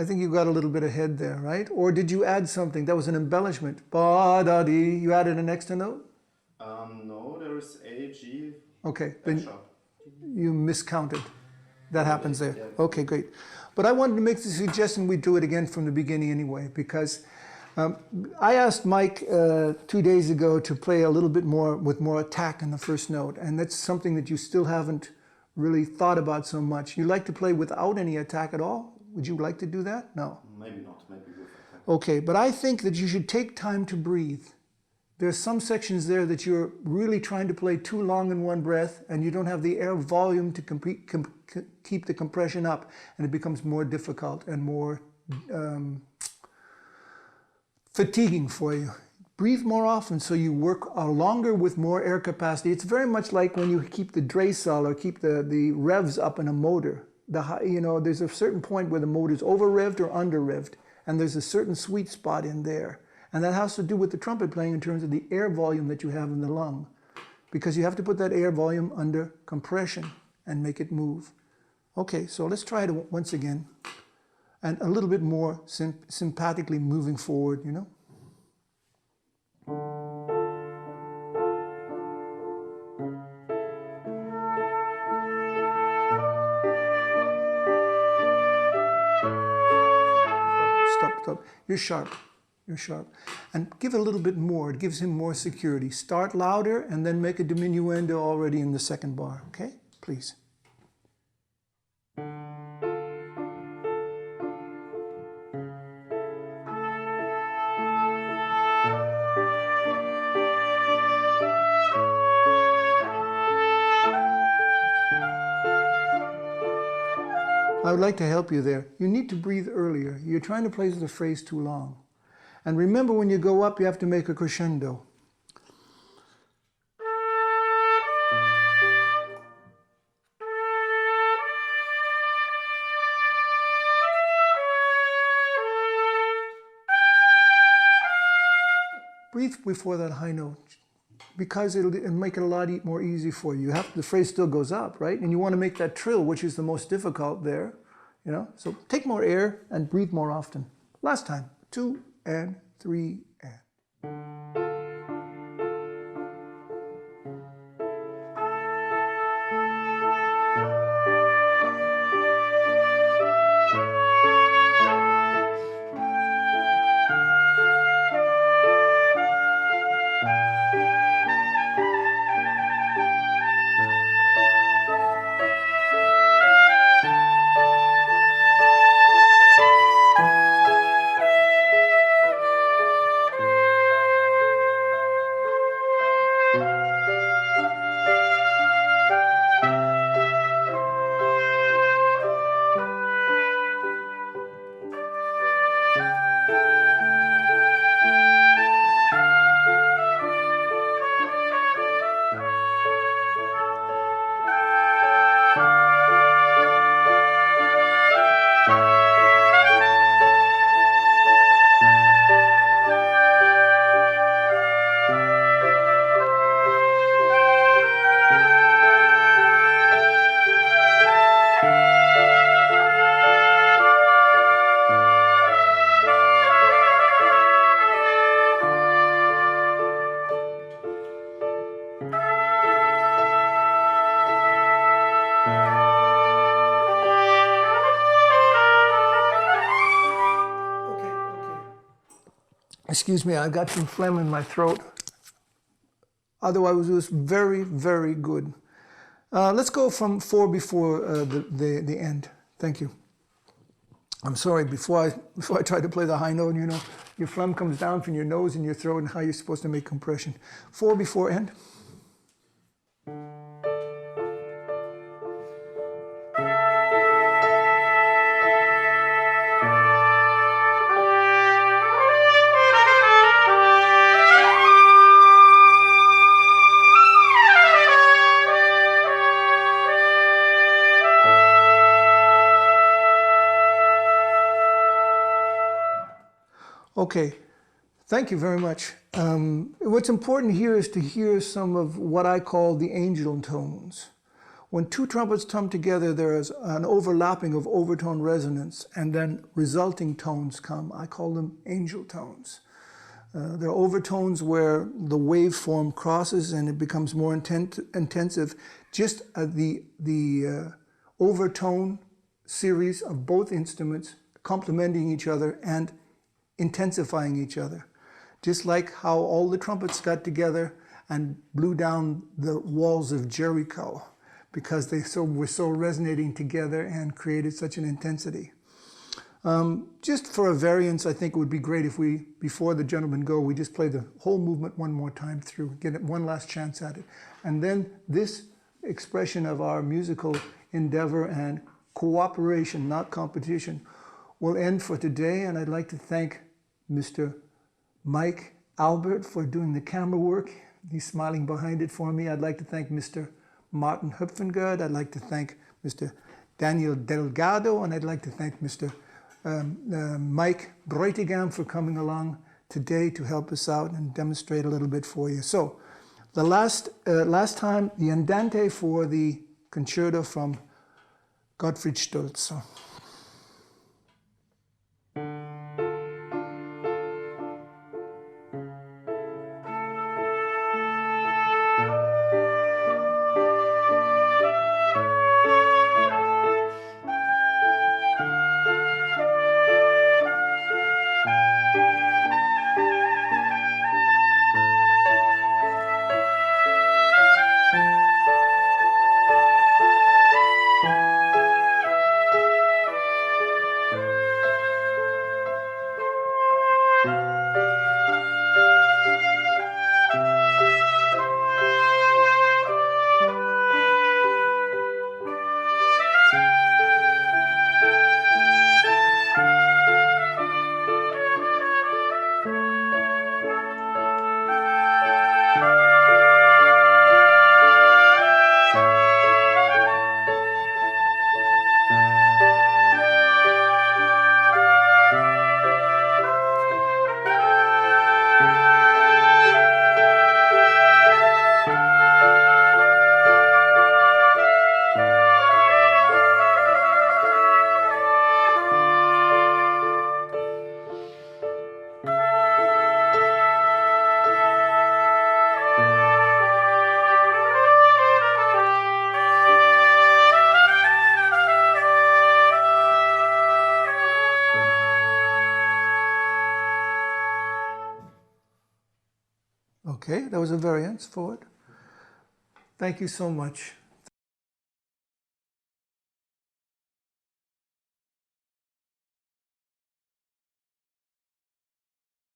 I think you got a little bit ahead there, right? Or did you add something? That was an embellishment. Ba-da-dee. You added an extra note? No, there is A, G, Okay, F then sharp. you miscounted. That happens there. Yeah. Okay, great. But I wanted to make the suggestion we do it again from the beginning anyway, because I asked Mike 2 days ago to play a little bit more with more attack in the first note, and that's something that you still haven't really thought about so much. You like to play without any attack at all? Would you like to do that? No. Maybe not, maybe with attack. Okay, but I think that you should take time to breathe. There's some sections there that you're really trying to play too long in one breath, and you don't have the air volume to keep the compression up, and it becomes more difficult and more fatiguing for you. Breathe more often so you work longer with more air capacity. It's very much like when you keep the drehzahl or keep the revs up in a motor. There's a certain point where the motor's over-revved or under-revved, and there's a certain sweet spot in there. And that has to do with the trumpet playing in terms of the air volume that you have in the lung, because you have to put that air volume under compression and make it move. Okay, so let's try it once again, and a little bit more sympathetically moving forward, you know. Stop. You're sharp. You're sharp. And give a little bit more. It gives him more security. Start louder and then make a diminuendo already in the second bar. Okay? Please. I would like to help you there. You need to breathe earlier. You're trying to play the phrase too long. And remember, when you go up, you have to make a crescendo. Breathe before that high note, because it'll make it a lot more easy for you. The phrase still goes up, right? And you want to make that trill, which is the most difficult there, you know? So take more air and breathe more often. Last time, 2 and 3 and. Excuse me, I got some phlegm in my throat. Otherwise, it was very, very good. Let's go from 4 before the end. Thank you. I'm sorry, before I try to play the high note, you know, your phlegm comes down from your nose and your throat, and how you're supposed to make compression. 4 before end. Okay, thank you very much. What's important here is to hear some of what I call the angel tones. When two trumpets come together, there is an overlapping of overtone resonance, and then resulting tones come. I call them angel tones. There are overtones where the waveform crosses and it becomes more intensive. Just the overtone series of both instruments complementing each other and intensifying each other. Just like how all the trumpets got together and blew down the walls of Jericho, because they were so resonating together and created such an intensity. Just for a variance, I think it would be great if we, before the gentlemen go, we just play the whole movement one more time through, get it one last chance at it. And then this expression of our musical endeavor and cooperation, not competition, will end for today. And I'd like to thank Mr. Mike Albert for doing the camera work. He's smiling behind it for me. I'd like to thank Mr. Martin Hupfengard. I'd like to thank Mr. Daniel Delgado, and I'd like to thank Mr. Mike Breutigam for coming along today to help us out and demonstrate a little bit for you. So, the last time, the Andante for the concerto from Gottfried Stultz. Okay, that was a variance for it. Thank you so much.